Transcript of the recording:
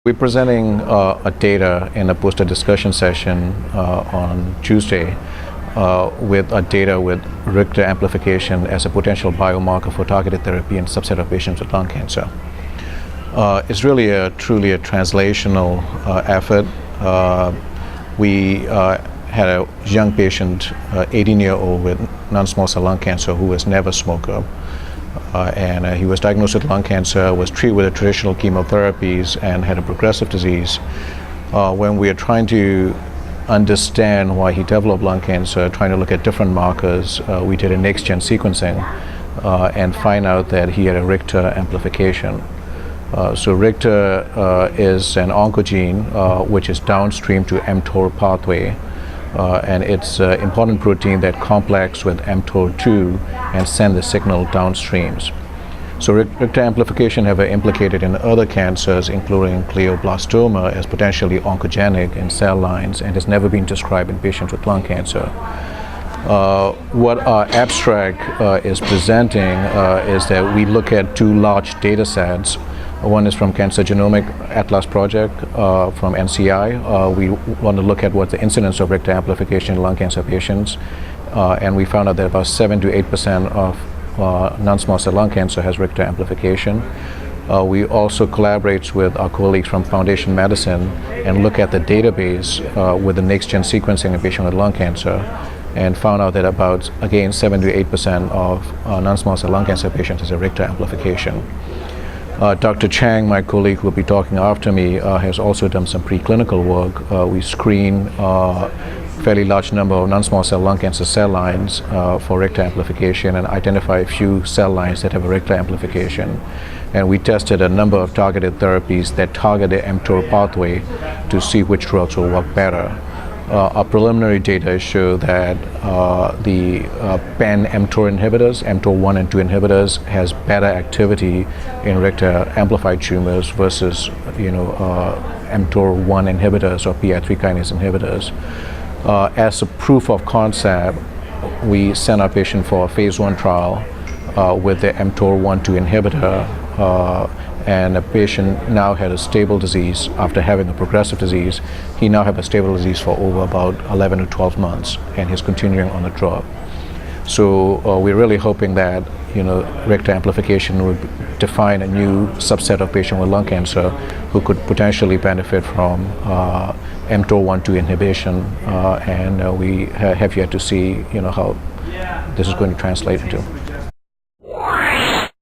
We're presenting a data in a poster discussion session on Tuesday with data with RICTOR amplification as a potential biomarker for targeted therapy in a subset of patients with lung cancer. It's really truly a translational effort. We had a young patient, 18-year-old with non-small cell lung cancer who was never a smoker. And he was diagnosed with lung cancer, was treated with the traditional chemotherapies, and had a progressive disease. When we are trying to understand why he developed lung cancer, trying to look at different markers, we did a next-gen sequencing and find out that he had a RICTOR amplification. So RICTOR is an oncogene which is downstream to mTOR pathway. And it's an important protein that complex with mTOR2 and send the signal downstreams. So RICTOR amplification have been implicated in other cancers, including glioblastoma, as potentially oncogenic in cell lines, and has never been described in patients with lung cancer. What our abstract is presenting is that we look at two large data sets. One is from Cancer Genomic Atlas Project from NCI. We want to look at what the incidence of RICTOR amplification in lung cancer patients, and we found out that about 7 to 8% of non-small cell lung cancer has RICTOR amplification. We also collaborate with our colleagues from Foundation Medicine and look at the database with the next-gen sequencing in patients with lung cancer, and found out that about, again, 7 to 8% of non-small cell lung cancer patients has a RICTOR amplification. Dr. Chang, my colleague who will be talking after me, has also done some preclinical work. We screen a fairly large number of non-small cell lung cancer cell lines for RICTOR amplification and identify a few cell lines that have a RICTOR amplification. And we tested a number of targeted therapies that target the mTOR pathway to see which drugs will work better. Our preliminary data show that the pan-mTOR inhibitors, mTOR1 and 2 inhibitors, has better activity in RICTOR amplified tumors versus, mTOR1 inhibitors or PI3 kinase inhibitors. As a proof of concept, we sent our patient for a phase 1 trial with the mTOR1/2 inhibitor. And the patient now had a stable disease after having a progressive disease. He now has a stable disease for over about 11 to 12 months, and he's continuing on the drug. So we're really hoping that RICTOR amplification would define a new subset of patients with lung cancer who could potentially benefit from mTOR1/2 inhibition, and we have yet to see how this is going to translate into.